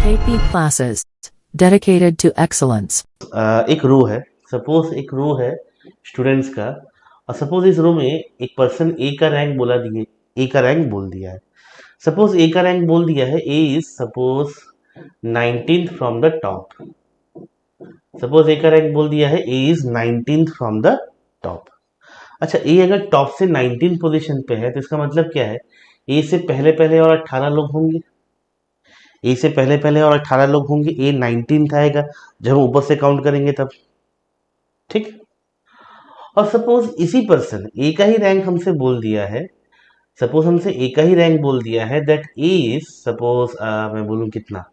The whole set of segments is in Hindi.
AP classes dedicated to excellence. एक रो है, सपोज एक रो है स्टूडेंट्स का, और सपोज इस रो में एक पर्सन ए का रैंक बोल दिया है। सपोज ए का रैंक बोल दिया है, A is suppose 19th from the top. Suppose A का रैंक बोल दिया है, A is 19th from the top. अच्छा, ए अगर टॉप से 19 पोजीशन पे है तो इसका मतलब क्या है, ए से पहले पहले और 18 लोग होंगे। ए से पहले पहले और 18 लोग होंगे, ए 19th आएगा जब हम ऊपर से काउंट करेंगे तब। ठीक। और सपोज इसी पर्सन ए का ही रैंक हमसे बोल दिया है, सपोज हमसे ए का ही रैंक बोल दिया है दैट ए इज सपोज मैं बोलूं कितना,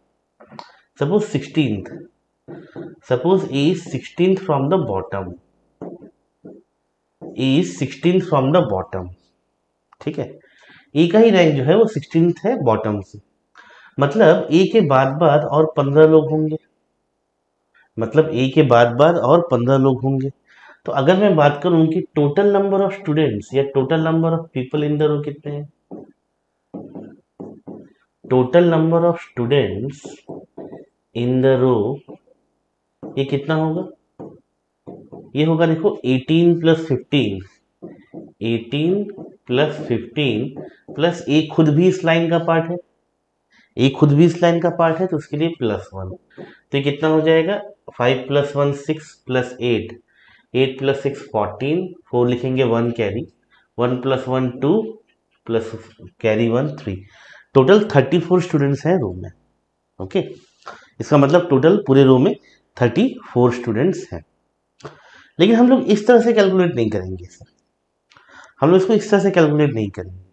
suppose 16th। Suppose A is 16th from the bottom, A is 16th from the bottom. ठीक है, ए का ही रैंक जो है वो 16th है बॉटम से, मतलब ए के बाद बाद और 15 लोग होंगे, मतलब ए के बाद बाद और 15 लोग होंगे। तो अगर मैं बात करूं कि टोटल नंबर ऑफ स्टूडेंट्स या total number of people in the row कितने हैं, total number of students in the row ये कितना होगा, ये होगा देखो 18 प्लस 15, 18 प्लस 15 प्लस ए खुद भी इस लाइन का पार्ट है, ए खुद भी इस लाइन का पार्ट है तो उसके लिए +1। तो ये कितना हो जाएगा, 5 + 1 6 + 8, 8 + 6 14, 4 लिखेंगे 1 carry, 1 + 1 2 plus carry 1 3। Total 34 students हैं रूम में। ओके, इसका मतलब टोटल पूरे रूम में 34 स्टूडेंट्स हैं। लेकिन हम लोग इस तरह से कैलकुलेट नहीं करेंगे सर, हम लोग इसको इस तरह से कैलकुलेट नहीं करेंगे।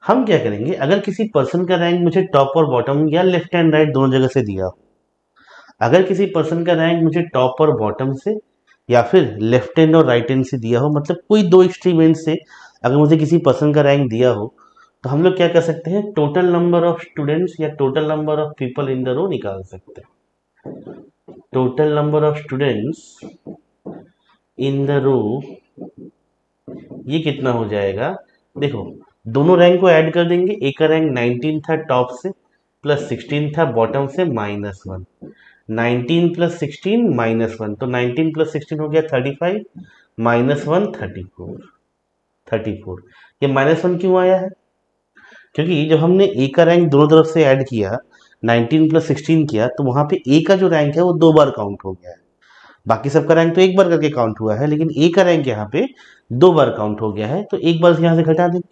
हम क्या करेंगे, अगर किसी पर्सन का रैंक मुझे टॉप और बॉटम या लेफ्ट एंड राइट दोनों जगह से दिया हो, अगर किसी पर्सन का रैंक मुझे टॉप और बॉटम से या फिर लेफ्ट हैंड और राइट हैंड से दिया हो, मतलब कोई दो एक्सट्रीम एंड से अगर मुझे किसी पर्सन का रैंक दिया हो, तो हम लोग क्या कर सकते हैं, टोटल नंबर ऑफ स्टूडेंट्स या total number of people in the row निकाल सकते हैं। Total number of students in the row ये कितना हो जाएगा, देखो दोनों रैंक को ऐड कर देंगे, एक का रैंक 19 था टॉप से प्लस 16 था बॉटम से -1, 19 + 16 -1, तो 19 + 16 हो गया 35, -1 34, 34। ये -1 क्यों आया है, क्योंकि जब हमने ए का रैंक दोनों तरफ से ऐड किया, 19 + 16 किया, तो वहां पे ए का जो रैंक है वो 2 बार काउंट हो गया है। बाकी सबका रैंक तो एक बार करके काउंट हुआ है, लेकिन ए का रैंक यहाँ पे 2 बार काउंट हो गया है, तो एक बार यहाँ से घटा देंगे,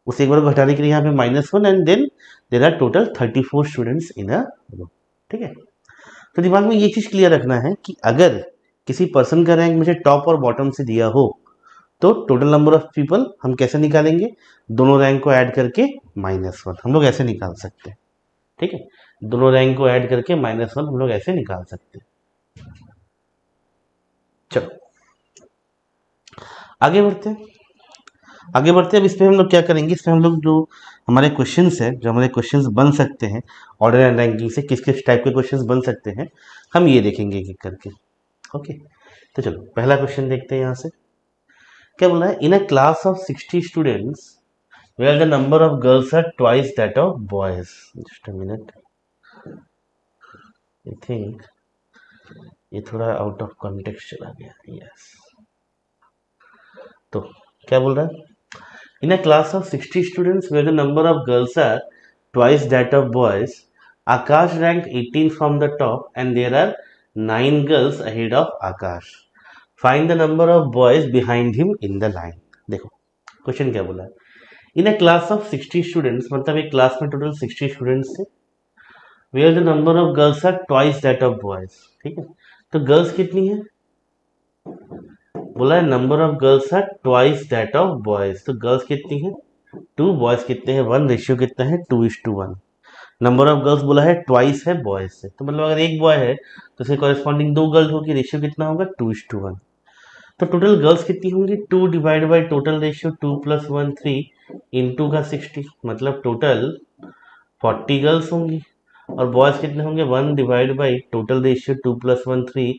उस एक बार को घटाने के लिए यहाँ पे -1 and then there are total 34 students in a row. ठीक है, तो दिमाग में ये चीज क्लियर रखना है कि अगर किसी पर्सन का रैंक मुझे टॉप और बॉटम से दिया हो, तो टोटल नंबर ऑफ पीपल हम कैसे निकालेंगे, दोनों रैंक को ऐड करके -1 हम लोग ऐसे निकाल सकते हैं। ठीक है, दोनों रैंक को ऐड करके -1 हम लोग ऐसे निकाल सकते हैं। चलो आगे बढ़ते हैं, आगे बढ़ते हैं। अब इसमें हम लोग क्या करेंगे, इसमें हम लोग जो हमारे क्वेश्चंस है, जो हमारे क्वेश्चंस बन सकते हैं ऑर्डर एंड रैंकिंग से, किस किस टाइप के क्वेश्चंस बन सकते हैं, हम ये देखेंगे एक एक करके। ओके, तो चलो पहला क्वेश्चन देखते हैं। यहाँ से क्या बोला है, in a class of 60 students where the number of girls are twice that of boys. Just a minute, I think ये थोड़ा आउट ऑफ कॉन्टेक्स्ट चला गया। यस, तो क्या बोल रहा है, in a class of 60 students where the number of girls are twice that of boys, Akash ranked 18 from the top and there are 9 girls ahead of Akash. Find the number of boys behind him in the line. देखो क्वेश्चन क्या बोला है, in a class of 60 students, मतलब एक क्लास में टोटल 60 स्टूडेंट्स थे, where the number of girls are twice that of boys. ठीक है, तो गर्ल्स कितनी है, बोला है number of girls are twice that of boys, तो गर्ल्स कितनी है 2, बॉयज कितने हैं 1, रेशियो कितना है 2:1। नंबर ऑफ गर्ल्स बोला है ट्वाइस है बॉयज से, तो मतलब अगर एक बॉय है तो उसके कॉरेस्पॉन्डिंग 2 गर्ल्स होगी, रेशियो कितना होगा 2:1। तो टोटल गर्ल्स कितनी होंगी, 2 divide by total ratio 2 + 1 3 into का 60, मतलब टोटल 40 गर्ल्स होंगी। और बॉयज कितने होंगे, 1 divide by total ratio 2 + 1 3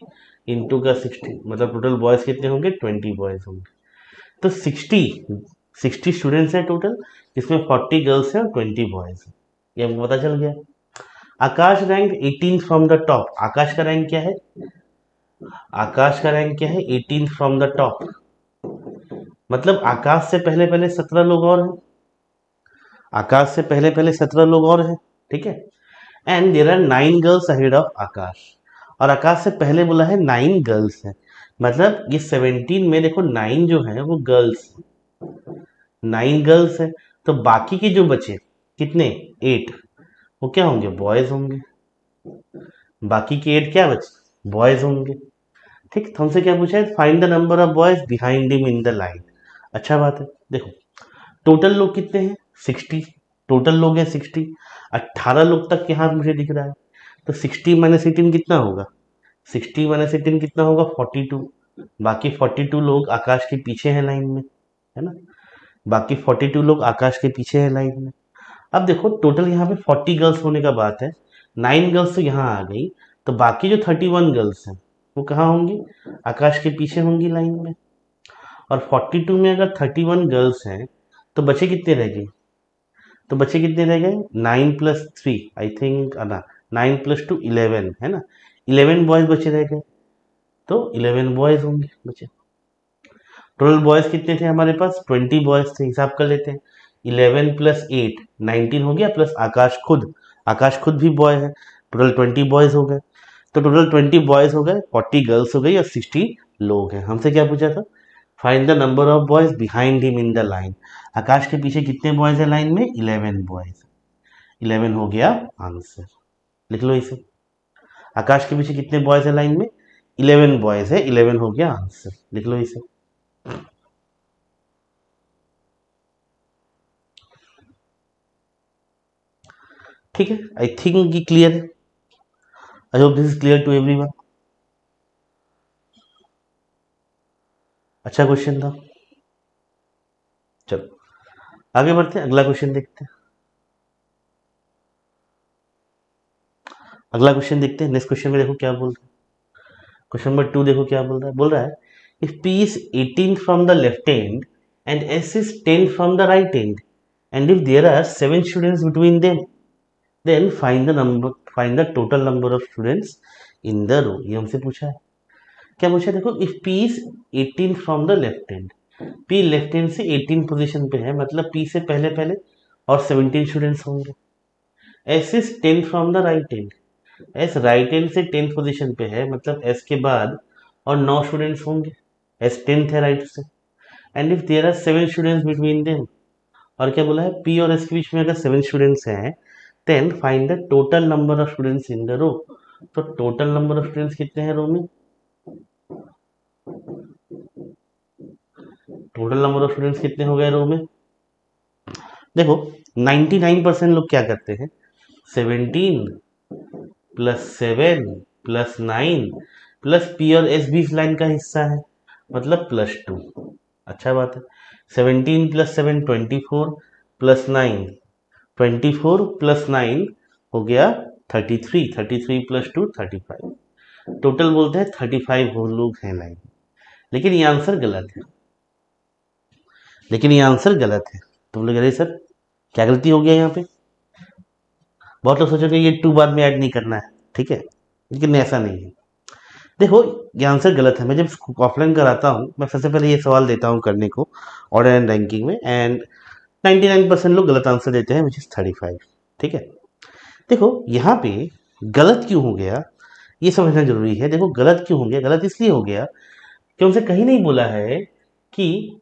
into का 60, मतलब टोटल बॉयज कितने होंगे 20 बॉयज होंगे। तो 60 स्टूडेंट्स हैं टोटल, जिसमें 40 गर्ल्स हैं और 20 बॉयज हैं, ये हमको पता चल गया। आकाश रैंक 18 फ्रॉम द टॉप। आकाश का रैंक क्या है? आकाश का रैंक क्या है? 18 फ्रॉम द टॉप। मतलब आकाश से पहले पहले 17 लोग और हैं। आकाश से पहले पहले 17 लोग और हैं, ठीक है। And there are 9 girls ahead of Akash. और आकाश से पहले बोला है 9 गर्ल्स हैं। मतलब ये 17 में देखो 9 जो है वो गर्ल्स, 9 गर्ल्स है। तो बाकी के जो बचे कितने? 8, वो क्या होंगे? बॉयज होंगे। बाकी के 8 क्या बचे? बॉयज होंगे। ठीक, तो हमसे क्या पूछा है? Find the number of boys behind him in the line. अच्छा बात है। देखो टोटल लोग कितने हैं? 60। टोटल लोग हैं 60। 18 लोग तक के हाथ मुझे दिख रहा है। तो 60 माइनस 18 कितना होगा? 60 माइनस 18 कितना होगा? 42। बाकी 42 लोग आकाश के पीछे हैं लाइन में, है ना। बाकी 42 लोग आकाश के पीछे हैं लाइन में। अब देखो टोटल यहाँ पे 40 गर्ल्स होने का बात है। 9 गर्ल्स तो यहाँ आ गई। तो बाकी जो 31 गर्ल्स हैं वो कहाँ होंगी? आकाश के पीछे होंगी लाइन में। और 42 में अगर 31 गर्ल्स हैं तो बचे कितने रह गए? तो बचे कितने रह गए? 9 प्लस 3 आई थिंक, ना 9 प्लस 2 11, है ना। 11 बॉयज बचे रह गए। तो 11 बॉयज होंगे बचे। टोटल बॉयज कितने थे हमारे पास? 20 बॉयज थे। हिसाब कर लेते हैं। 11 प्लस 8 19 हो गया, प्लस आकाश खुद। आकाश खुद भी बॉय है। टोटल 20 बॉयज हो गए। तो टोटल 20 बॉयज हो गए, 40 गर्ल्स हो गई और 60 लोग हैं। हमसे क्या पूछा था? Find the number of boys behind him in the line. Akash के पीछे कितने बॉयज है लाइन में? 11 बॉयज। 11 हो गया आंसर। लिख लो इसे। आकाश के पीछे कितने बॉयज है लाइन में? 11 बॉयज है। 11 हो गया आंसर। लिख लो इसे। ठीक है, आई थिंक ये क्लियर है। I hope this is clear to everyone. अच्छा क्वेश्चन था। चलो आगे बढ़ते हैं, अगला क्वेश्चन देखते हैं। अगला क्वेश्चन देखते हैं। नेक्स्ट क्वेश्चन में देखो क्या बोल रहा है। क्वेश्चन नंबर 2 देखो क्या बोल रहा है। बोल रहा है if P is 18 from the left end and S is 10 from the right end and if there are 7 students between them then find the total number of students in the row। ये हमसे पूछा है। क्या पूछा है? देखो if P is 18 from the left end, P left hand से 18 पोजीशन पे है, मतलब P से पहले पहले और 17 स्टूडेंट्स होंगे। S is 10 from the right end, S right hand से 10th पोजीशन पे है, मतलब एस के बाद और 9 स्टूडेंट्स होंगे। एस 10th है राइट से। And if there are 7 students between them, और क्या बोला है? पी और एस के बीच में अगर 7 स्टूडेंट्स हैं then find the total number of students in the row. तो टोटल नंबर ऑफ स्टूडेंट्स कितने हैं रो में? टोटल नंबर ऑफ स्टूडेंट्स कितने हो गए रो में? देखो 99% लोग क्या करते हैं? 17 प्लस 7 प्लस 9 प्लस पी और एस भी इस लाइन का हिस्सा है, मतलब +2। अच्छा बात है। 17 प्लस 7 24 प्लस 9 24 प्लस 9 हो गया 33। 33 प्लस 2 35। टोटल बोलते हैं 35 वो लोग हैं लाइन। लेकिन ये आंसर गलत है। लेकिन ये आंसर गलत है। तुम लोग अरे सर क्या गलती हो गया यहाँ पे? बहुत लोग सोचोगे ये 2 बाद में ऐड नहीं करना है, ठीक है, लेकिन ऐसा नहीं है। देखो ये आंसर गलत है। मैं जब ऑफलाइन कराता हूँ मैं सबसे पहले ये सवाल देता हूँ करने को ऑर्डर एंड रैंकिंग में, एंड 99% लोग गलत आंसर देते हैं विच इज़ 35। ठीक है। देखो यहाँ पे गलत क्यों हो गया ये समझना जरूरी है। देखो गलत क्यों हो गया? गलत इसलिए हो गया कि उनसे कहीं नहीं बोला है कि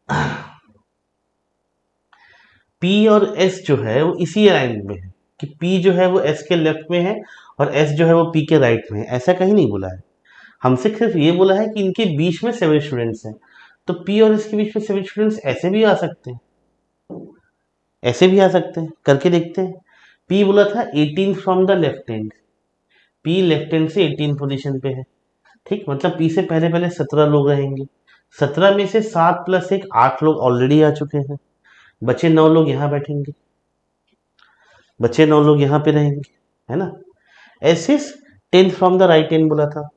P और S जो है वो इसी लाइन में है, कि P जो है वो S के लेफ्ट में है और S जो है वो P के राइट में है, ऐसा कहीं नहीं बोला है। हमसे सिर्फ ये बोला है कि इनके बीच में 7 स्टूडेंट्स हैं। तो P और S के बीच में 7 स्टूडेंट्स ऐसे भी आ सकते हैं, ऐसे भी आ सकते हैं, करके देखते हैं। P बोला था 18 from the left hand, P left hand से 18 पोजीशन पे है। ठीक, मतलब P से पहले पहले 17 लोग रहेंगे। 17 में से 7 प्लस 1 8 लोग ऑलरेडी आ चुके हैं। बचे 9 लोग यहाँ बैठेंगे, बचे 9 लोग यहाँ पे रहेंगे, है ना। S is 10 from the right hand बोला था।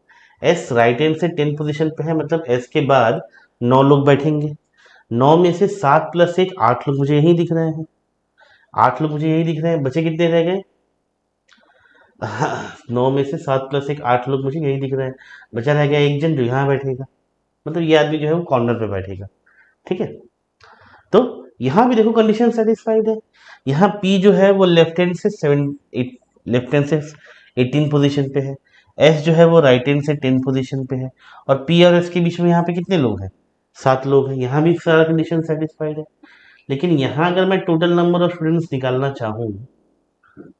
एस राइट हैंड से 10 पोजीशन पे है, मतलब एस के बाद 9 लोग बैठेंगे। 9 में से 7 प्लस 1 8 लोग मुझे यही दिख रहे हैं। 8 लोग मुझे यही दिख रहे हैं। बचे कितने रह गए? 9 में से 7 प्लस 1 8 लोग मुझे यही दिख रहे हैं, बचा रह गया एक जन जो यहाँ बैठेगा, मतलब ये आदमी जो है वो कॉर्नर पे बैठेगा। ठीक है, तो यहाँ भी देखो कंडीशन सेटिस्फाइड है। यहाँ पी जो है वो लेफ्ट हैंड से 18 पोजीशन पे है, एस जो है वो राइट हैंड से 10 पोजीशन पे है, और पी और एस के बीच में यहाँ पे कितने लोग हैं, 7 लोग हैं। यहाँ भी सारा कंडीशन सेटिस्फाइड है। लेकिन यहाँ अगर मैं टोटल नंबर ऑफ स्टूडेंट्स निकालना चाहूँ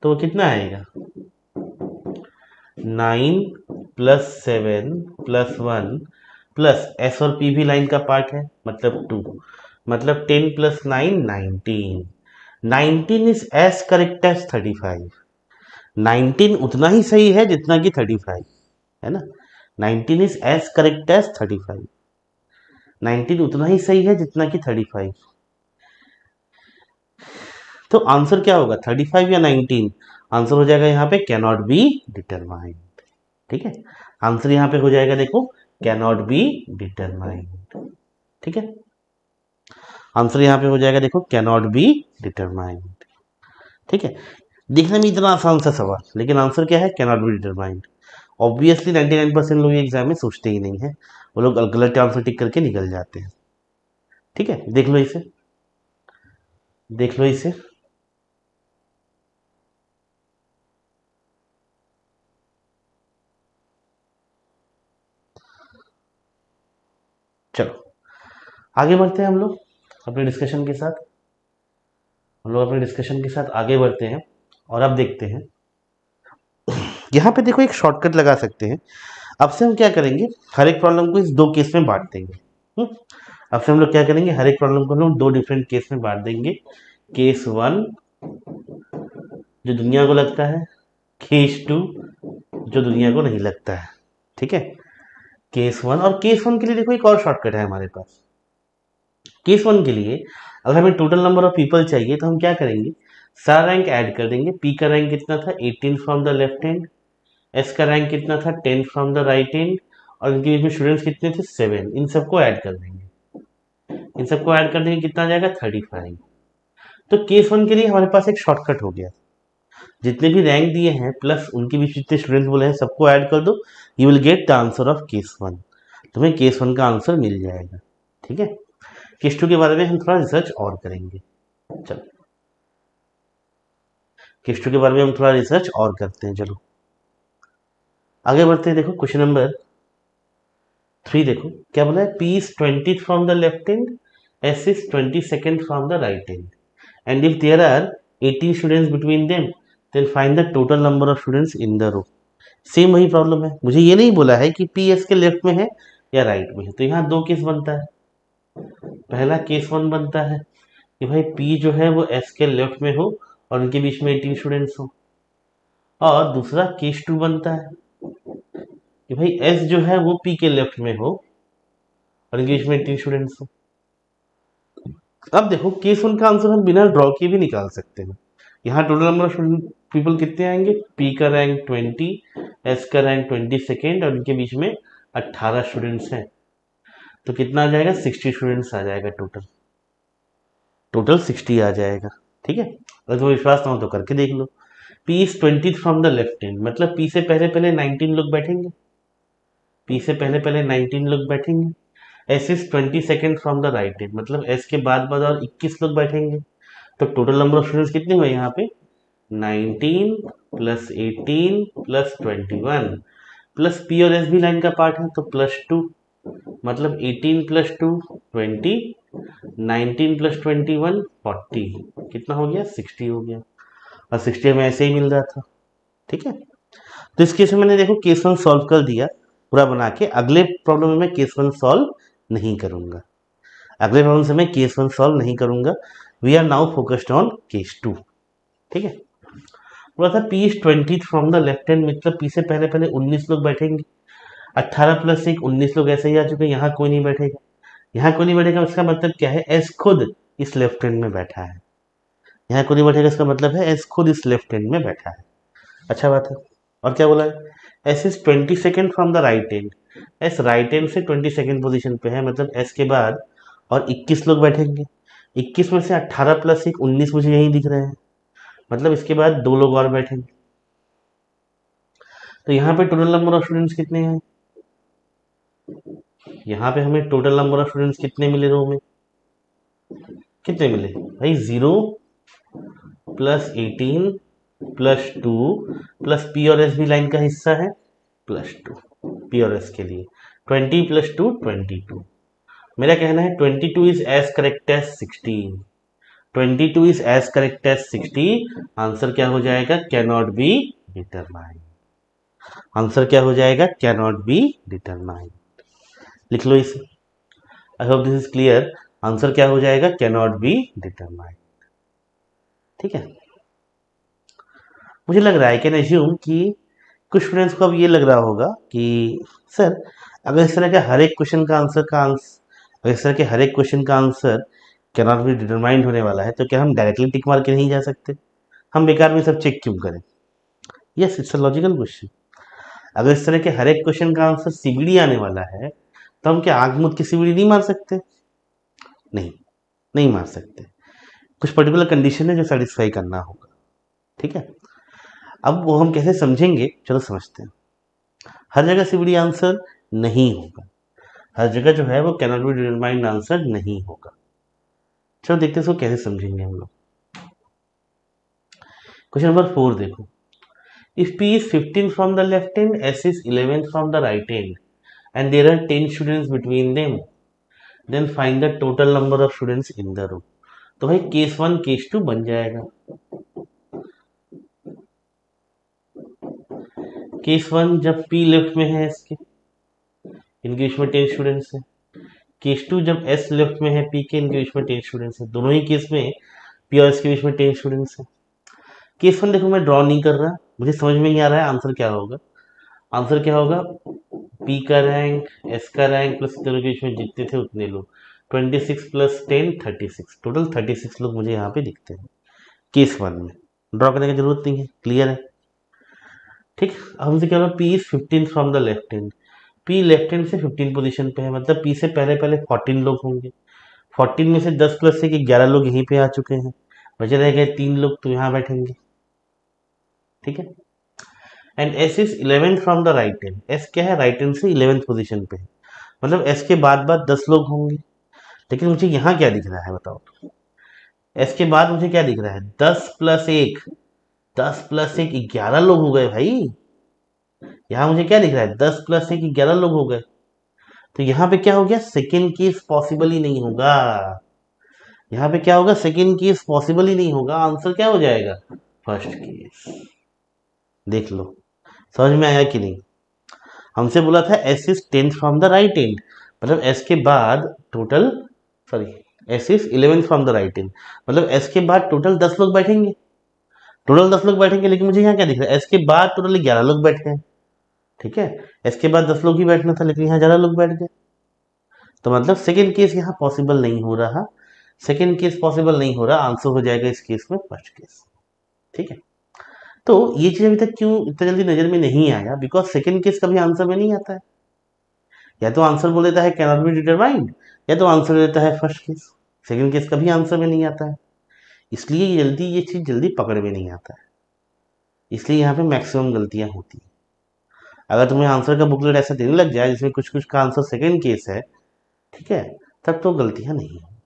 तो वो कितना आएगा, 9 प्लस 7 प्लस 1 प्लस एस और पी भी लाइन का पार्ट है, मतलब 2, मतलब 10 plus 9 19। 19 is as correct as 35। 19 उतना ही सही है जितना कि 35 है ना। 19 इज एज करेक्ट एज 35। 19 उतना ही सही है जितना कि 35। तो आंसर क्या होगा, 35 या 19? आंसर हो जाएगा यहाँ पे कैनॉट बी डिटरमाइंड। ठीक है, आंसर यहाँ पे हो जाएगा देखो कैनॉट बी डिटरमाइंड। ठीक है, आंसर यहाँ पे हो जाएगा देखो कैनॉट बी डिटरमाइंड। ठीक है, देखने में इतना आसान सा सवाल, लेकिन आंसर क्या है, कैनॉट बी डिटरमाइंड। ऑब्वियसली 99% लोग एग्जाम में सोचते ही नहीं है, वो लोग गलत आंसर टिक करके निकल जाते हैं। ठीक है, देख लो इसे, देख लो इसे। चलो आगे बढ़ते हैं हम लोग अपने डिस्कशन के साथ। हम लोग अपने डिस्कशन के साथ आगे बढ़ते हैं, और अब देखते हैं यहाँ पे देखो एक शॉर्टकट लगा सकते हैं। अब से हम क्या करेंगे, हर एक प्रॉब्लम को इस दो केस में बांट देंगे। अब से हम लोग क्या करेंगे, हर एक प्रॉब्लम को हम लोग दो डिफरेंट केस में बांट देंगे। केस 1 जो दुनिया को लगता है, केस 2 जो दुनिया को नहीं लगता है। ठीक है, केस 1 और केस 1 के लिए देखो एक और शॉर्टकट है हमारे पास। केस 1 के लिए अगर हमें टोटल नंबर ऑफ पीपल चाहिए तो हम क्या करेंगे, सारा रैंक ऐड कर देंगे। पी का रैंक कितना था, 18 from the left hand. S का रैंक कितना था, 10 फ्रॉम द राइट हैंड। और इनके बीच में स्टूडेंट्स कितने थे, 7। इन सबको ऐड कर देंगे, इन सबको ऐड कर देंगे, कितना आ जाएगा 35। तो केस 1 के लिए हमारे पास एक शॉर्टकट हो गया, जितने भी रैंक दिए हैं प्लस उनके बीच जितने स्टूडेंट्स बोले हैं सबको ऐड कर दो, you will get the answer of case 1। तुम्हें केस 1 का आंसर मिल जाएगा। ठीक है, केस 2 के बारे में हम थोड़ा रिसर्च और करेंगे। चलो केस 2 के बारे में हम थोड़ा रिसर्च और करते हैं। चलो आगे बढ़ते हैं। देखो क्वेश्चन नंबर 3 देखो क्या बोला है, P is 20 from the left hand, S is 22 from the right hand, and if there are 18 students between them then find the total number of students in the row. Same वही प्रॉब्लम है, मुझे ये नहीं बोला है कि पी एस के लेफ्ट में है या राइट में है। तो यहाँ दो केस बनता है। पहला केस 1 बनता है कि भाई पी जो है वो एस के लेफ्ट में हो और उनके बीच में 18 स्टूडेंट्स हो। और दूसरा केस 2 बनता है कि भाई एस जो है वो पी के लेफ्ट में हो और इनके बीच में 18 स्टूडेंट्स हो। अब देखो केस 1 का आंसर हम बिना ड्रॉ किए भी निकाल सकते हैं। यहाँ टोटल नंबर ऑफ पीपल कितने आएंगे, पी का रैंक 20, एस का रैंक 22 और उनके बीच में 18 स्टूडेंट्स हैं। तो कितना आ जाएगा, 60 स्टूडेंट्स आ जाएगा टोटल। टोटल 60 आ जाएगा। ठीक है, अगर तुम्हें विश्वास ना हो तो करके देख लो। P is 20 from the left hand, मतलब पी से पहले पहले 19 लोग बैठेंगे, पी से पहले पहले 19 लोग बैठेंगे। S is 22 from the right hand, मतलब एस के बाद बाद और 21 लोग बैठेंगे। तो टोटल नंबर ऑफ स्टूडेंट्स कितने हुए यहाँ पे, 19 प्लस 18 प्लस 21 प्लस पी और एस भी लाइन का पार्ट है तो +2, मतलब 18 प्लस 2 20, 19 प्लस 21 40, कितना हो गया 60 हो गया। और 60 हमें ऐसे ही मिल रहा था। ठीक है, तो इस केस में मैंने देखो केस 1 सॉल्व कर दिया पूरा बना के। अगले प्रॉब्लम में मैं केस 1 सॉल्व नहीं करूंगा, अगले प्रॉब्लम से मैं केस 1 सॉल्व नहीं करूंगा। We are now focused on case 2। ठीक है, बोला था P is 20 from the left hand, मतलब पी से पहले पहले 19 लोग बैठेंगे। 18 प्लस 1 19 लोग ऐसे ही आ चुके हैं, यहाँ कोई नहीं बैठेगा। यहाँ कोई नहीं बैठेगा उसका मतलब क्या है, एस खुद इस लेफ्ट हैंड में बैठा है। यहाँ कोई नहीं बैठेगा इसका मतलब है एस खुद इस लेफ्ट हैंड में बैठा है। अच्छा बात है। और क्या बोला है, S is 22 from the right hand, S right hand से 22 पोजीशन पे है, मतलब एस के बाद और 21 लोग बैठेंगे। 21 में से 18 प्लस 1 19 मुझे यहीं दिख रहे हैं, मतलब इसके बाद 2 लोग और बैठेंगे। तो यहाँ पे टोटल नंबर ऑफ स्टूडेंट्स कितने हैं? यहाँ पे हमें टोटल नंबर ऑफ स्टूडेंट्स कितने मिले रो में? कितने मिले भाई? 0 प्लस 18 प्लस 2 प्लस पी और एस भी लाइन का हिस्सा है प्लस 2 पी और एस के लिए 20 प्लस 2 22। मेरा कहना है 22 is as correct as 16। 22 is as correct as 60। Answer क्या हो जाएगा? Can not be determine. Answer क्या हो जाएगा? Can not be determine. लिख लो इसे। I hope this is clear. Answer क्या हो जाएगा? Can not be determine. ठीक है। मुझे लग रहा है कैन एज्यूम कि कुछ स्टूडेंट्स को अब ये लग रहा होगा कि सर अगर इस तरह के हर एक क्वेश्चन का अगर इस तरह के हर एक क्वेश्चन का answer can not be determined होने वाला है तो क्या हम डायरेक्टली टिक मार के नहीं जा सकते? हम बेकार में सब चेक क्यों करें? Yes, it's a logical question. अगर इस तरह के हर एक क्वेश्चन का आंसर सीबीडी आने वाला है तो हम क्या आंख मूंद के सीबीडी नहीं मार सकते? नहीं, नहीं मार सकते। कुछ पर्टिकुलर कंडीशन है जो सेटिस्फाई करना होगा। ठीक है। अब वो हम कैसे समझेंगे? चलो समझते हैं। हर जगह सीबीडी आंसर नहीं होगा। हर जगह जो है वो can not be determined answer नहीं होगा। चलो देखते हैं इसको कैसे समझेंगे हम लोग। क्वेश्चन नंबर 4 देखो। If P is 15 from the left end, S is 11 from the right end, and there are 10 students between them, then find the total number of students in the row. तो भाई केस 1 केस 2 बन जाएगा। केस 1 जब P लेफ्ट में है इसके, इनके बीच में 10 स्टूडेंट्स हैं। केस 2 जब S लेफ्ट में है P के, इनके बीच में 10 स्टूडेंट्स हैं। दोनों ही केस में P और S के बीच में 10 स्टूडेंट्स हैं। केस 1 देखो मैं ड्रॉ नहीं कर रहा, मुझे समझ में नहीं आ रहा है आंसर क्या होगा। आंसर क्या होगा? पी का रैंक, एस का रैंक प्लस दोनों के बीच में जितने थे उतने लोग। 26 प्लस 10 36, टोटल 36 लोग मुझे यहाँ पे दिखते हैं केस 1 में। ड्रॉ करने की जरूरत नहीं है, क्लियर है। ठीक। अब हमसे क्या होगा? P is 15 from the left hand. P left hand से 15 पोजीशन पे है, मतलब पी से पहले पहले 14 लोग होंगे। 14 में से 10 प्लस 1 11 लोग यहीं पे आ चुके हैं। बचे रह गए 3 लोग, तो यहाँ बैठेंगे। ठीक है। And S is 11 from the right hand. S क्या है? राइट हैंड से 11th पोजीशन पे है, मतलब एस के बाद बाद 10 लोग होंगे। लेकिन मुझे यहाँ क्या दिख रहा है बताओ? एस के बाद मुझे क्या दिख रहा है? 10 प्लस 1, 10 प्लस 1 11 लोग हो गए भाई। यहाँ मुझे क्या दिख रहा है? 10 प्लस 1 11 लोग हो गए। तो यहाँ पे क्या हो गया? सेकेंड केस पॉसिबल ही नहीं होगा। यहाँ पे क्या होगा? सेकेंड केस पॉसिबल ही नहीं होगा। आंसर क्या हो जाएगा? First case. देख लो समझ में आया कि नहीं। हमसे बोला था S is 10 from the right and, मतलब एस के बाद total, sorry, S is 11 from the right and, मतलब एस के बाद टोटल 10 लोग बैठेंगे। टोटल 10 लोग बैठेंगे, लेकिन मुझे यहाँ क्या दिख रहा है? एस के बाद टोटल 11 लोग बैठे हैं। ठीक है। एस के बाद 10 लोग ही बैठना था, लेकिन यहाँ 11 लोग बैठ गए। तो मतलब सेकेंड केस यहाँ पॉसिबल नहीं हो रहा। सेकेंड केस पॉसिबल नहीं हो रहा, आंसर हो जाएगा इस केस में फर्स्ट केस। ठीक है। तो ये चीज अभी तक क्यों इतना जल्दी नजर में नहीं आया? बिकॉज सेकेंड केस कभी आंसर में नहीं आता है। या तो आंसर बोल देता है कैन नॉट बी डिटरमाइंड, या तो आंसर देता है फर्स्ट केस। सेकेंड केस कभी आंसर में नहीं आता है, इसलिए ये चीज जल्दी पकड़ में नहीं आता है। इसलिए यहाँ पे मैक्सिमम गलतियां होती हैं। अगर तुम्हें आंसर का बुकलेट ऐसा देने लग जाए जिसमें कुछ कुछ का आंसर सेकेंड केस है, ठीक है, तब तो गलतियां नहीं होंगी।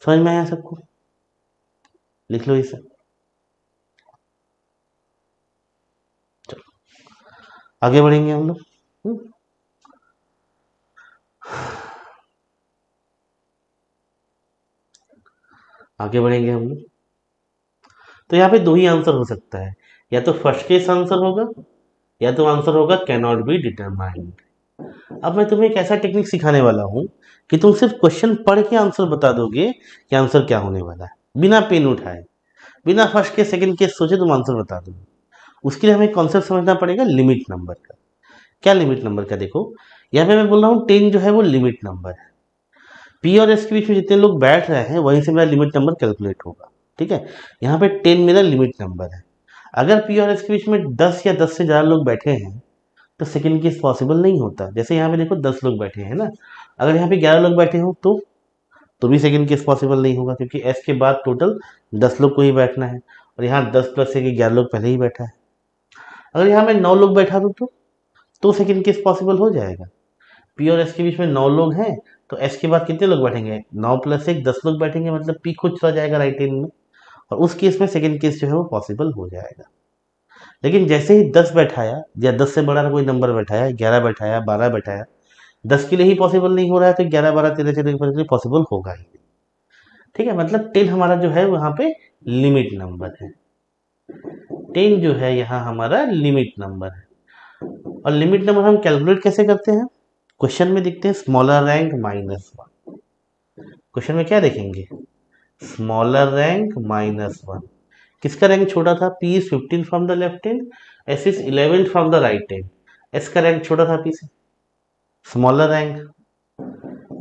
समझ में आया सबको? लिख लो इसे। चलो आगे बढ़ेंगे हम लोग। आगे बढ़ेंगे हम लोग। तो यहाँ पे दो ही आंसर हो सकता है, या तो फर्स्ट केस आंसर होगा, या तो आंसर होगा कैन नॉट बी डिटरमाइंड। अब मैं तुम्हें एक ऐसा टेक्निक सिखाने वाला हूं कि तुम सिर्फ क्वेश्चन पढ़ के आंसर बता दोगे कि आंसर क्या होने वाला है, बिना पेन उठाए, बिना फर्स्ट केस सेकंड केस सोचे तुम आंसर बता दोगे। उसके लिए हमें कॉन्सेप्ट समझना पड़ेगा लिमिट नंबर का। क्या लिमिट नंबर का? देखो यहाँ पे मैं बोल रहा हूँ 10 जो है वो लिमिट नंबर है। पी और एस के बीच में जितने लोग बैठ रहे हैं वहीं से मेरा लिमिट नंबर कैलकुलेट होगा। ठीक है। यहाँ पे 10 मेरा लिमिट नंबर है। अगर पी और एस के बीच में 10 या 10 से ज़्यादा लोग बैठे हैं तो सेकेंड केस पॉसिबल नहीं होता। जैसे यहाँ पे देखो 10 लोग बैठे हैं ना, अगर यहाँ पे 11 लोग बैठे हो तो भी सेकेंड केस पॉसिबल नहीं होगा, क्योंकि एस के बाद टोटल 10 लोग को ही बैठना है, और यहाँ 10 प्लस 1 11 लोग पहले ही बैठा है। अगर यहाँ मैं 9 लोग बैठा दूँ तो सेकंड केस पॉसिबल हो जाएगा। पी और एस के बीच में 9 लोग हैं, तो एस के बाद कितने लोग बैठेंगे? 9 प्लस 1 10 लोग बैठेंगे, मतलब पी खुद चला जाएगा राइट हैंड में, और उस केस में सेकंड केस जो है वो पॉसिबल हो जाएगा। लेकिन जैसे ही 10 बैठाया या 10 से बड़ा कोई नंबर बैठाया, 11 बैठाया, 12 बैठाया, 10 के लिए ही पॉसिबल नहीं हो रहा है, तो 11 12 13 14 के लिए पॉसिबल होगा ही नहीं। ठीक है, मतलब 10 हमारा जो है वहां पे लिमिट नंबर है। 10 जो है यहाँ हमारा लिमिट नंबर है। और लिमिट नंबर हम कैलकुलेट कैसे करते हैं? क्वेश्चन में देखते हैं स्मॉलर रैंक -1। क्वेश्चन में क्या देखेंगे? Smaller rank -1। किसका रैंक छोटा था? P is 15 from the left hand, S is 11 from the right hand. S का रैंक छोटा था पी से। स्मॉलर रैंक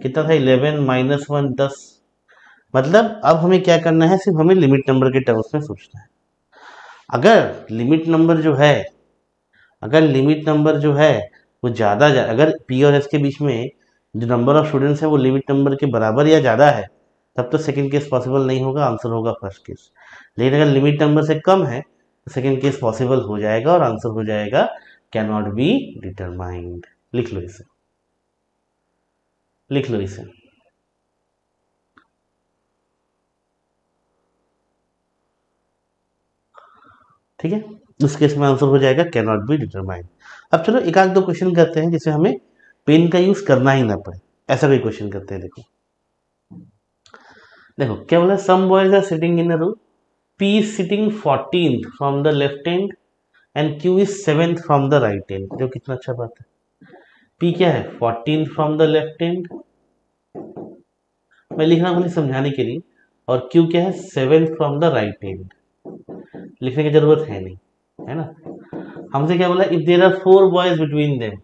कितना था? 11 -1 10। मतलब अब हमें क्या करना है? सिर्फ हमें लिमिट नंबर के टर्म्स में सोचना है। अगर लिमिट नंबर जो है अगर लिमिट नंबर जो है वो ज़्यादा अगर पी और एस के बीच में जो नंबर ऑफ स्टूडेंट्स है वो लिमिट नंबर के बराबर या ज़्यादा है, तब तो सेकंड केस पॉसिबल नहीं होगा, आंसर होगा फर्स्ट केस। लेकिन अगर लिमिट नंबर से कम है तो सेकंड केस पॉसिबल हो जाएगा और आंसर हो जाएगा कैन नॉट बी डिटरमाइंड। लिख लो इसे, लिख लो इसे। ठीक है, उस केस में आंसर हो जाएगा कैन नॉट बी डिटरमाइंड। अब चलो एक आध दो क्वेश्चन करते हैं जिसमें हमें पेन का यूज करना ही ना पड़े, ऐसा कोई क्वेश्चन करते हैं। देखो देखो क्या बोला? Some boys are sitting in a row, P is sitting 14th from the left hand and Q is 7th from the right hand। देखो कितना अच्छा बात है। P क्या है? 14th from the left hand, मैं लिख रहा हूँ समझाने के लिए, और Q क्या है? 7th from the right hand। लिखने की जरूरत है नहीं, है ना। हमसे क्या बोला? If there are 4 boys between them,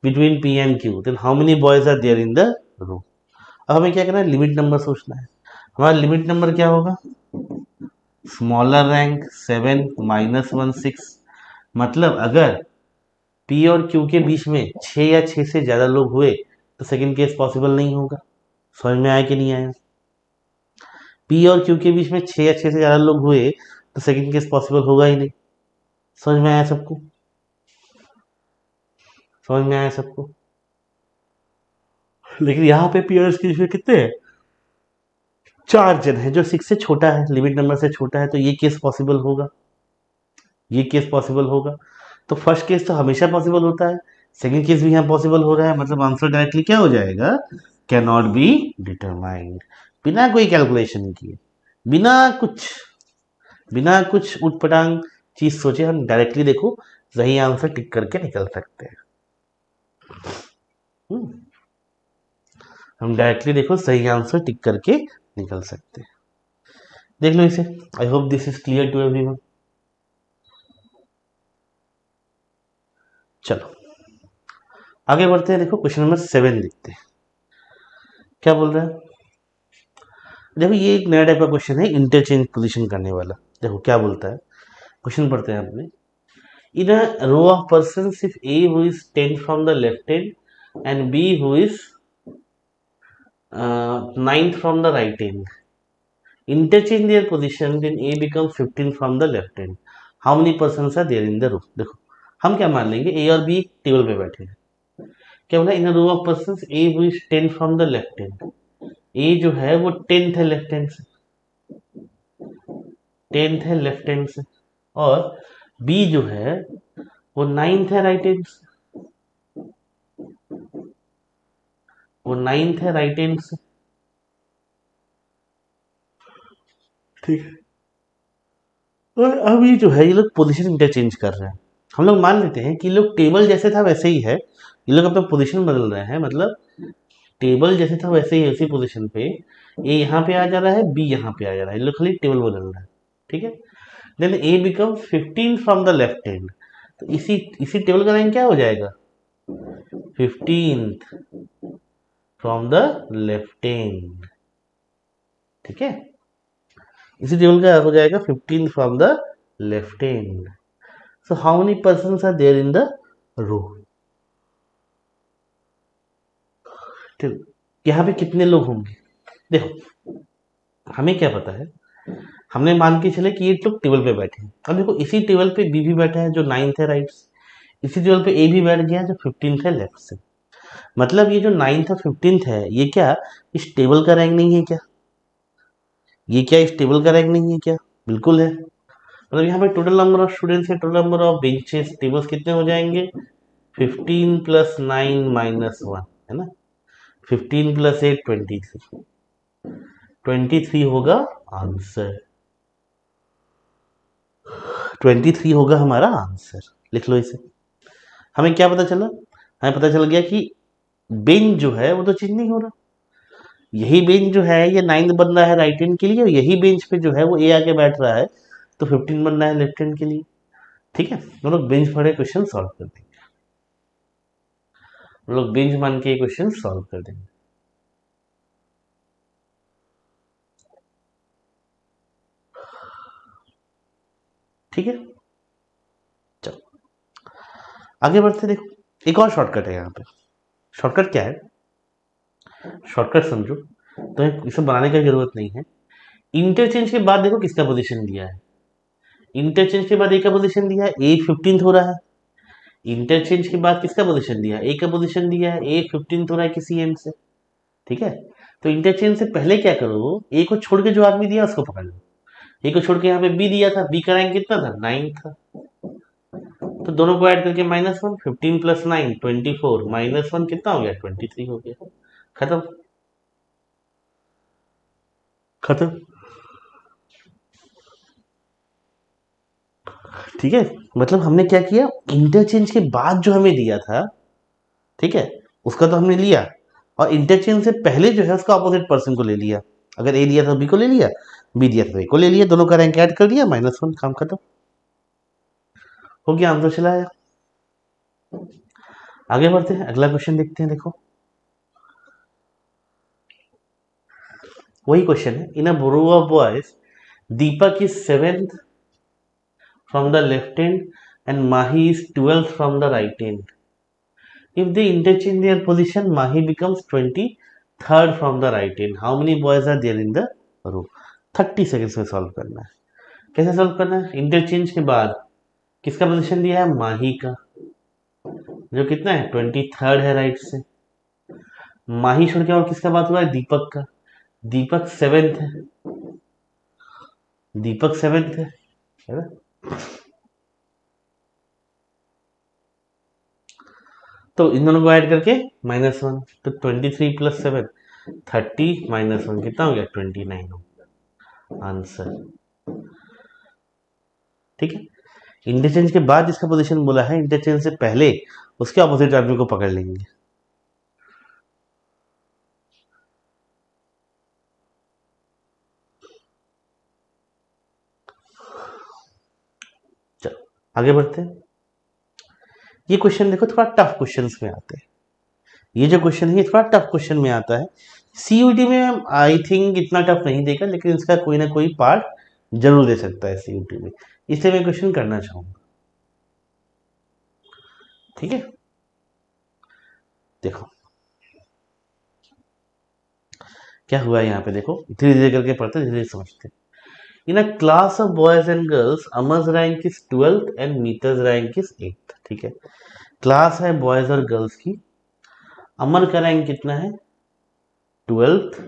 between P and Q, then how many boys are there in the row। अब हमें क्या करना है? लिमिट नंबर सोचना है। हमारा लिमिट नंबर क्या होगा? Smaller rank 7 -1 6। मतलब अगर पी और क्यू के बीच में 6 या 6 से ज्यादा लोग हुए तो सेकंड केस पॉसिबल नहीं होगा। समझ में आया कि नहीं आया? पी और क्यू के बीच में 6 या 6 से ज्यादा लोग हुए तो सेकंड केस पॉसिबल होगा ही नहीं। समझ में आया सबको? समझ में आया सबको? लेकिन यहाँ पे पी और एस के बीच में कितने हैं? 4 जन है, जो 6 से छोटा है, लिमिट नंबर से छोटा है, तो ये केस पॉसिबल होगा, ये केस पॉसिबल होगा। तो फर्स्ट केस तो हमेशा पॉसिबल होता है, सेकंड केस भी यहाँ पॉसिबल हो रहा है, मतलब आंसर डायरेक्टली क्या हो जाएगा? Can not be determined. बिना कोई कैलकुलेशन किए, बिना कुछ बिना कुछ उटपटांग चीज सोचे हम डायरेक्टली देखो सही आंसर टिक करके निकल सकते हैं। हम्म, हम डायरेक्टली देखो सही आंसर टिक करके निकल सकते हैं। देख लो इसे। I hope this is clear to everyone. चलो आगे बढ़ते हैं। देखो क्वेश्चन नंबर 7 देखते हैं क्या बोल रहा है। देखो ये एक नया टाइप का क्वेश्चन है, इंटरचेंज पोजीशन करने वाला। देखो क्या बोलता है, क्वेश्चन पढ़ते हैं अपने। In a row of person, if A who is 10 from the left hand and B who is 9th from the right hand, interchange their position, then A becomes 15 from the left hand, how many persons are there in the room। देखो हम क्या मान लेंगे, ए और बी टेबल पे बैठे हैं। क्या बोला? In row of person A who is 10 from the left hand, A जो है वो 10th है लेफ्ट हैंड से, 10th है लेफ्ट हैंड से, और बी जो है वो 9th है राइट हैंड से, वो 9th है राइट हैंड से। ठीक है, और अब ये जो है ये लोग पोजीशन इंटरचेंज कर रहे हैं। हम लोग मान लेते हैं कि लोग टेबल जैसे था वैसे ही है, ये लोग अपना पोजीशन बदल रहे हैं, मतलब टेबल जैसे था वैसे ही उसी पोजीशन पे ए यहाँ पे आ जा रहा है, बी यहाँ पे आ जा रहा है, ये लोग खाली टेबल बदल रहा है। ठीक है, then A become 15 from the left hand, तो इसी इसी टेबल का रैंक क्या हो जाएगा? 15th from the left hand. ठीक है, इसी टेबल का हो जाएगा 15 from the left hand. So how many persons are there in the row. ठीक, यहाँ पे कितने लोग होंगे? देखो हमें क्या पता है, हमने मान के चले कि ये लोग टेबल पे बैठे हैं। अब देखो इसी टेबल पे बी भी बैठा है जो 9th है राइट से, इसी टेबल पे ए भी बैठ गया जो 15th है लेफ्ट से। मतलब ये जो 9th और 15th है ये क्या इस टेबल का रैंक नहीं है क्या? ये क्या इस टेबल का रैंक नहीं है क्या? बिल्कुल है। मतलब यहाँ पे टोटल नंबर ऑफ स्टूडेंट्स है, total number of benches tables कितने हो जाएंगे? 15 प्लस 9 माइनस 1 है ना, 15 प्लस 8 23, 23 होगा आंसर, 23 होगा हमारा आंसर। लिख लो इसे। हमें क्या पता चला? हमें पता चल गया कि बेंच जो है वो तो चेंज नहीं हो रहा, यही बेंच जो है ये 9th बन रहा है राइट हैंड के लिए, और यही बेंच पे जो है वो ए आके बैठ रहा है तो 15 बन रहा है लेफ्ट हैंड के लिए। ठीक है, हम लोग बेंच पढ़े क्वेश्चन सॉल्व कर देंगे, हम लोग बेंच मान के क्वेश्चन सॉल्व कर देंगे। ठीक है, चलो आगे बढ़ते। देखो एक और शॉर्टकट है यहाँ पे। शॉर्टकट क्या है? शॉर्टकट समझो तो इसे बनाने की जरूरत नहीं है। इंटरचेंज के बाद देखो किसका पोजीशन दिया है, इंटरचेंज के बाद ए का पोजीशन दिया है, ए 15th हो रहा है। इंटरचेंज के बाद किसका पोजीशन दिया है? ए का पोजीशन दिया है, ए 15th हो रहा है किसी एम से। ठीक है, तो इंटरचेंज से पहले क्या करो, ए को छोड़ के जो आदमी दिया उसको पकड़ लो। ए को छोड़ के यहाँ पे बी दिया था, बी का रैंक कितना था? 9 था। तो दोनों को ऐड करके -1, 15 प्लस 9 24, -1 कितना हो गया? 23 हो गया। खत्म, खत्म। ठीक है, मतलब हमने क्या किया, इंटरचेंज के बाद जो हमें दिया था, ठीक है, उसका तो हमने लिया, और इंटरचेंज से पहले जो है उसका अपोजिट पर्सन को ले लिया। अगर ए दिया था बी को ले लिया, बी दिया था ए को ले लिया, दोनों का रैंक ऐड कर दिया, -1, काम खत्म हो गया, आंसर चला आया। आगे बढ़ते हैं, अगला क्वेश्चन देखते हैं। देखो वही क्वेश्चन है, in a row of boys Deepak is 7th from the left end and Mahi is 12th from the right end. If they interchange their position, Mahi becomes 23rd from the right end. How many boys are there in the row? 30 seconds में सॉल्व करना है। कैसे सॉल्व करना है? इंटरचेंज के बाद किसका पोजीशन दिया है? माही का, जो कितना है? 23rd है राइट से। माही छोड़ के और किसका बात हुआ है? दीपक का। दीपक 7th है, दीपक 7th है ना। तो इन दोनों को ऐड करके -1, तो 23 प्लस 7 30 -1 कितना हो गया? 29 हो गया आंसर। ठीक है, इंटरचेंज के बाद जिसका पोजीशन बोला है, इंटरचेंज से पहले उसके ऑपोजिट आदमी को पकड़ लेंगे। चलो आगे बढ़ते हैं। ये क्वेश्चन देखो थोड़ा टफ क्वेश्चन में आते हैं, ये जो क्वेश्चन है ये थोड़ा टफ क्वेश्चन में आता है। सीयूटी में आई थिंक इतना टफ नहीं देगा, लेकिन इसका कोई ना कोई पार्ट जरूर दे सकता है सीयूटी में, इसलिए मैं क्वेश्चन करना चाहूंगा। ठीक है, देखो क्या हुआ है यहाँ पे, देखो धीरे धीरे करके पढ़ते, धीरे धीरे समझते। In a class of boys and girls Amar's rank is 12th and Meeta's rank is 8th। ठीक है, क्लास है बॉयज और गर्ल्स की, अमर का रैंक कितना है? 12th,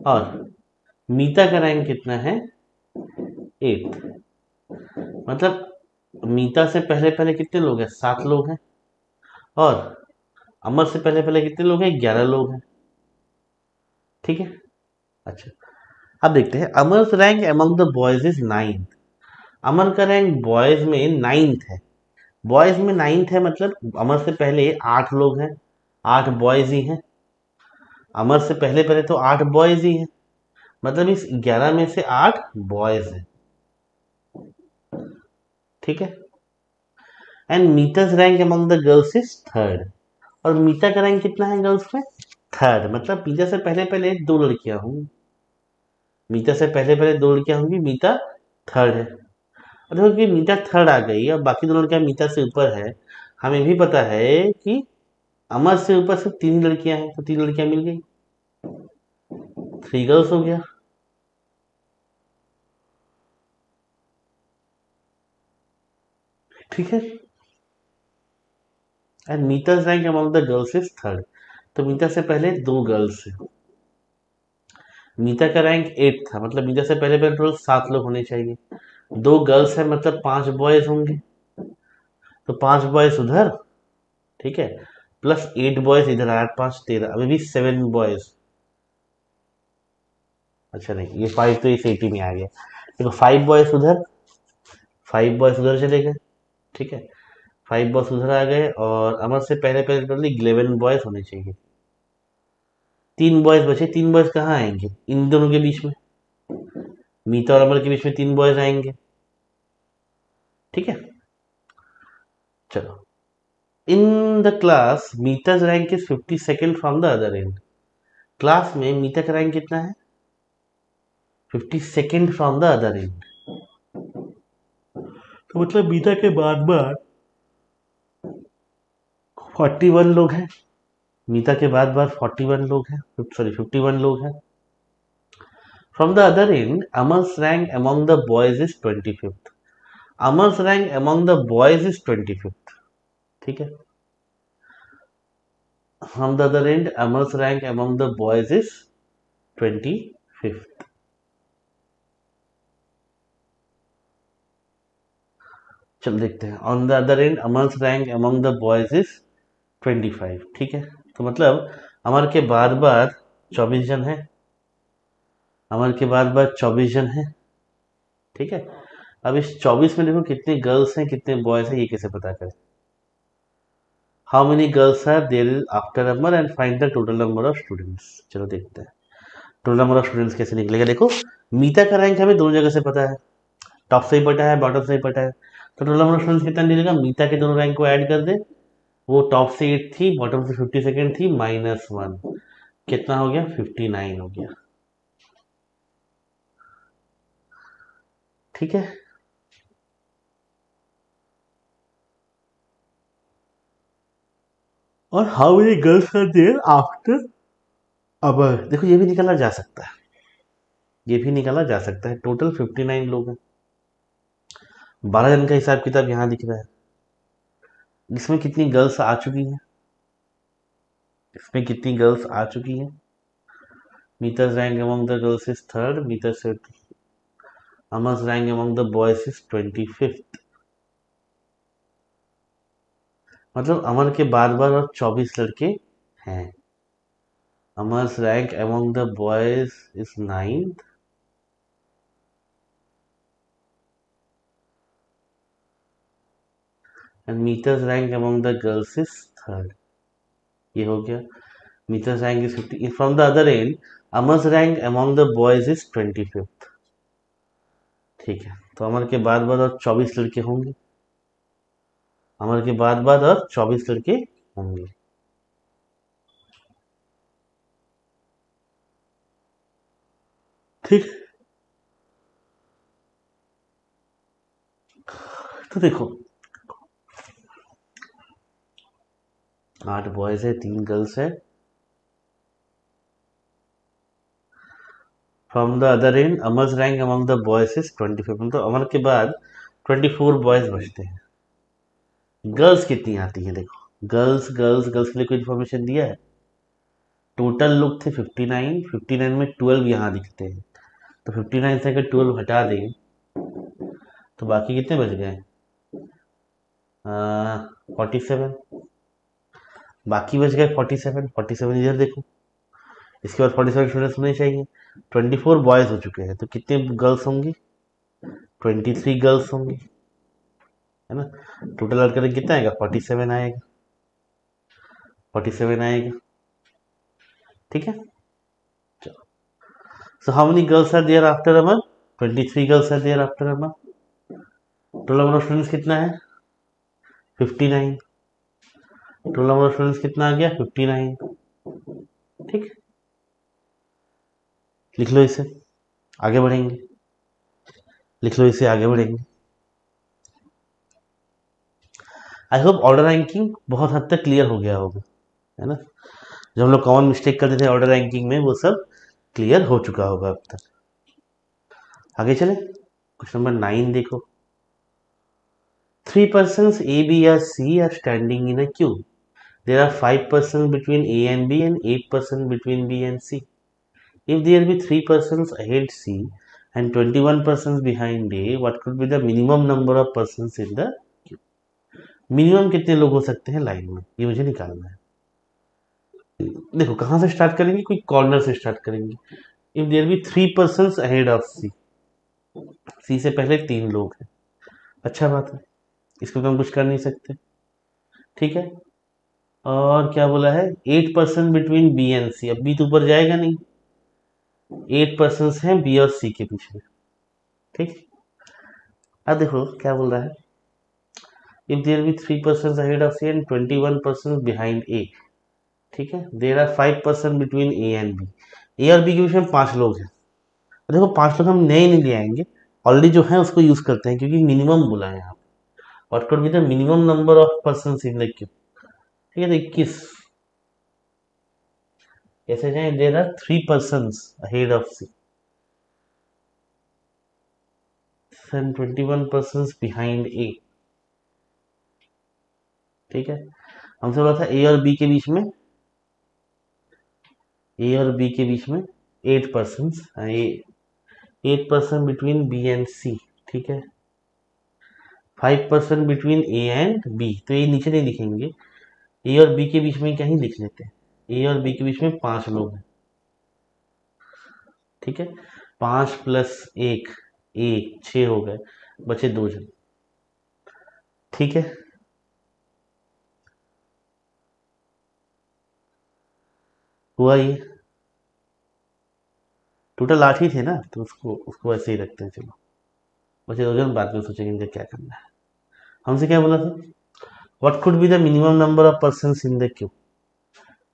और मीता का रैंक कितना है? 8th। मतलब मीता से पहले पहले कितने लोग हैं? 7 लोग हैं, और अमर से पहले पहले कितने लोग हैं? 11 लोग हैं। ठीक है, अच्छा अब देखते हैं, Amar's rank among the boys is 9th। Amar का रैंक बॉयज में 9th है, बॉयज में 9th है, मतलब अमर से पहले 8 लोग हैं, 8 बॉयज ही हैं। अमर से पहले पहले तो 8 बॉयज ही हैं, मतलब इस 11 में से 8 बॉयज हैं। ठीक है, and Meeta's rank among the girls is 3rd, और मीता का रैंक कितना है गर्ल्स में? 3rd, मतलब मीता से पहले पहले 2 लड़कियां होंगी, मीता से पहले पहले 2 लड़कियां होंगी, मीता 3rd है। और देखो कि मीता 3rd आ गई और बाकी 2 लड़कियां मीता से ऊपर है, हमें भी पता है कि अमर से ऊपर सिर्फ 3 लड़कियां हैं, तो 3 लड़कियां मिल गई। 3 गर्ल्स हो गया। ठीक है। And Meeta's rank among the girls is third. तो मीता से पहले 2 गर्ल्स है। मीता का रैंक 8 था, मतलब मीता से पहले पहले टोटल 7 लोग होने चाहिए। 2 गर्ल्स है मतलब 5 बॉयज होंगे, तो 5 बॉयज उधर, ठीक है, प्लस 8 बॉयज इधर, 8 5 13, अभी भी 7 बॉयज। अच्छा नहीं, ये 5 तो इस 80 में आ गया। देखो 5 बॉयज उधर, 5 बॉयज उधर चले गए, ठीक है, 5 बॉयज उधर आ गए, और अमर से पहले पहले टोटल 11 बॉयज होने चाहिए। 3 बॉयज बचे, 3 बॉयज कहाँ आएंगे? इन दोनों के बीच में, मीता और अमर के बीच में 3 बॉयज आएंगे। ठीक है, चलो। In the class Meeta's rank is 52nd from the other end. Class में मीता का रैंक कितना है? 52nd from the other and. तो मतलब मीता के बाद बार 41 लोग हैं। मीता के बाद बार 41 लोग हैं, सॉरी 51 लोग हैं। From the other end Amar's rank among the boys is 25th। अमर्स rank among the boys is 25th। ठीक है, from the other end Amar's rank among the boys is 25th। चल देखते हैं। On the other end Amar's rank among the boys is 25। ठीक है, तो मतलब अमर के बाद बाद 24 जन है, अमर के बाद बाद 24 जन है। ठीक है, अब इस 24 में देखो कितने गर्ल्स हैं कितने बॉयज हैं, ये कैसे पता करें? How many girls are there after Amar and find the total number of students. चलो देखते हैं टोटल नंबर ऑफ स्टूडेंट्स कैसे निकलेगा। देखो मीता का रैंक हमें दोनों जगह से पता है, टॉप से ही पता है बॉटम से ही पता है, तो टोटल नंबर ऑफ स्टूडेंट्स कितना निकलेगा? मीता के दोनों रैंक को ऐड कर दे, वो टॉप से 8 थी, बॉटम से 52nd थी, -1, कितना हो गया? 59 हो गया। ठीक है, और how many girls are there after Amar. देखो ये भी निकाला जा सकता है, ये भी निकाला जा सकता है। टोटल 59 लोग हैं, 12 जन का हिसाब किताब यहाँ दिख रहा है। इसमें कितनी गर्ल्स आ चुकी हैं? इसमें कितनी गर्ल्स आ चुकी हैं? Meeta's rank among the girls is third, Meeta से Amar's rank among the boys is 25th। मतलब अमर के बाद बार और 24 लड़के हैं। Amar's rank among the boys is 9th, and Meetar's rank among the girls is third. ये हो गया। Meetar's rank is 50 from the other end Amar's rank among the boys is 25th। ठीक है, तो अमर के बाद बाद और 24 लड़के होंगे, अमर के बाद बाद और 24 लड़के होंगे। ठीक, तो देखो 8 बॉयज है 3 गर्ल्स है। From the other end Amar's rank among the boys is 25, तो अमर के बाद 24 बॉयज बचते हैं। गर्ल्स कितनी आती हैं? देखो गर्ल्स गर्ल्स गर्ल्स के लिए कोई इन्फॉर्मेशन दिया है? टोटल लोग थे 59, 59 में 12 यहाँ दिखते हैं, तो 59 से अगर 12 हटा दें तो बाकी कितने बच गए? 47। बाकी बच गए 47, 47 इधर देखो, इसके बाद 47 स्टूडेंट्स होने चाहिए। 24 बॉयज हो चुके हैं, तो कितने गर्ल्स होंगी? 23 गर्ल्स होंगी, है ना। टोटल ऐड करें कितना आएगा? 47 आएगा, 47 आएगा। ठीक है, चलो। So how many girls are there after Amar? 23 girls are there after Amar. Total number of students कितना है? 59। टोटल नंबर ऑफ स्टूडेंट्स कितना आ गया? 59। ठीक, लिख लो इसे, आगे बढ़ेंगे। लिख लो इसे, आगे बढ़ेंगे। आई होप ऑर्डर रैंकिंग बहुत हद तक क्लियर हो गया होगा, है ना। जब हम लोग कॉमन मिस्टेक करते थे ऑर्डर रैंकिंग में, वो सब क्लियर हो चुका होगा अब तक। आगे चले, क्वेश्चन नंबर 9 देखो। 3 persons A, B or C are standing in a queue. There are 5 persons between A and B and 8 persons between B and C. If there be 3 persons ahead C and 21 persons behind A, what could be the minimum number of persons in the queue? Minimum कितने लोग हो सकते हैं लाइन में, ये मुझे निकालना है। देखो कहाँ से स्टार्ट करेंगे, कोई कॉर्नर से स्टार्ट करेंगे। If there be 3 persons ahead of C, C से पहले 3 लोग हैं, अच्छा बात है, इसको तो हम कुछ कर नहीं सकते, ठीक है। और क्या बोला है, 8 पर्सन बिटवीन बी एंड सी, अब बी तो ऊपर जाएगा नहीं, 8 पर्सन हैं बी और सी के बीच में, ठीक। अब देखो क्या बोल रहा है, if there be 3 person ahead of C and 21 person behind A, ठीक है, there are 5 person between A and B, A और बी के बीच में 5 लोग हैं। देखो 5 लोग हम नए नहीं ले आएंगे, ऑलरेडी जो है उसको यूज करते हैं क्योंकि मिनिमम बोला है यहाँ। What could be the minimum number of persons in the queue, ठीक है, तो 21 कैसे जाए, there are 3 persons ahead of C and 21 persons behind A, ठीक है। हमसे बोला था ए और बी के बीच में, ए और बी के बीच में 8 persons, 8 person between B and C, ठीक है, 5 person between A and B, तो ये नीचे नहीं लिखेंगे, ए और बी के बीच में क्या ही लिख लेते हैं, ए और बी के बीच में 5 लोग हैं, ठीक है, 5 प्लस 1 6 हो गए, बचे 2 जन, ठीक है। हुआ ये, टोटल 8 ही थे ना, तो उसको उसको ऐसे ही रखते हैं, चलो बचे 2 जन, बाद में सोचेंगे इनका क्या करना है। हमसे क्या बोला था, what could be the minimum number of person in the Q,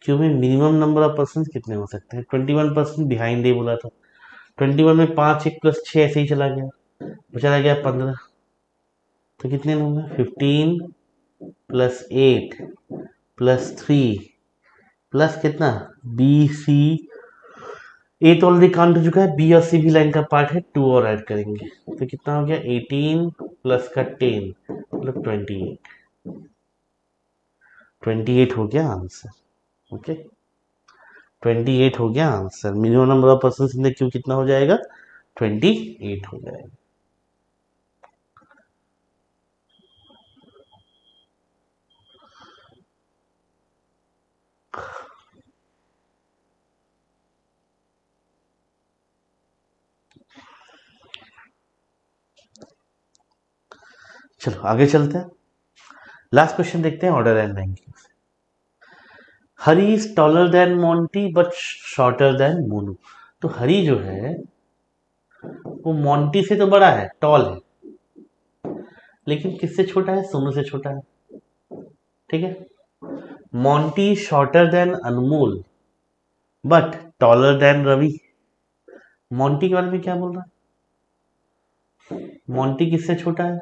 Q में मिनिमम नंबर ऑफ पर्सन कितने हो सकते हैं, 21 पर्सन बिहाइंड ए बोला था, 21 में 5 1 प्लस 6 ऐसे ही चला गया, बचा रह गया 15, तो कितने होंगे, 15 प्लस 8 प्लस 3 प्लस कितना, बी सी, ए तो ऑलरेडी काउंट हो चुका है, बी और सी भी लाइन का पार्ट है, 2 और ऐड करेंगे तो कितना हो गया, 18 प्लस का 10 मतलब 28 हो गया आंसर, ओके 28 हो गया answer. Minimum number of person in the Q कितना हो जाएगा, 28 हो जाएगा। चलो आगे चलते हैं, लास्ट क्वेश्चन देखते हैं order and ranking. Hari is taller than Monty but shorter than Monu, तो हरी जो है वो मोंटी से तो बड़ा है, टॉल है, लेकिन किससे छोटा है, सोनू से छोटा है, ठीक है। Monty shorter than Anmol but taller than Ravi, Monty के बारे में क्या बोल रहा है, मोंटी किससे छोटा है,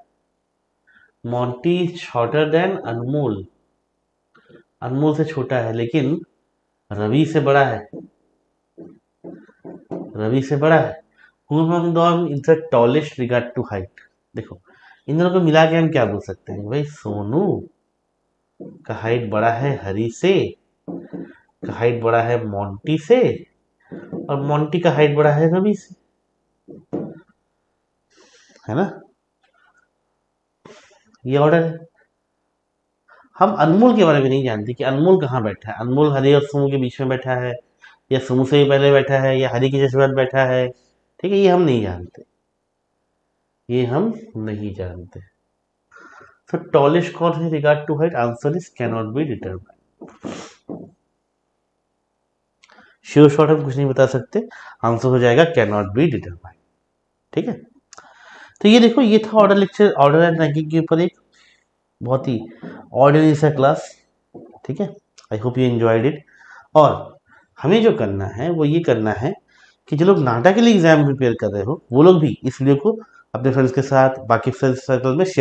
मोंटी शॉर्टर देन अनमोल, अनमोल से छोटा है लेकिन रवि से बड़ा है, रवि से बड़ा है। In the tallest regard to height, देखो इन दोनों को मिला के हम क्या बोल सकते हैं भाई, सोनू का हाइट बड़ा है हरी से, का हाइट बड़ा है मोंटी से, और मोंटी का हाइट बड़ा है रवि से, है ना, ये ऑर्डर है। हम अनमोल के बारे में नहीं जानते कि अनमोल कहाँ बैठा है, अनमोल हरी और सोनू के बीच में बैठा है, या सोनू से ही पहले बैठा है, या हरी के जैसे बाद बैठा है, ठीक है, ये हम नहीं जानते, ये हम नहीं जानते। तो टॉलेस्ट कौन है regard to height, answer is can not be determined. Sure short हम कुछ नहीं बता सकते, आंसर हो जाएगा कैन नॉट बी डिटरमाइंड, ठीक है। तो ये देखो, ये था order lecture, order and ranking के ऊपर एक बहुत ही ऑर्डिनरी सा क्लास, ठीक है। I hope you enjoyed it. और हमें जो करना है वो ये करना है कि जो लोग नाटा के लिए एग्जाम प्रिपेयर कर रहे हो वो लोग भी इस वीडियो को अपने फ्रेंड्स के साथ, बाकी फ्रेंड्स सर्कल में शेयर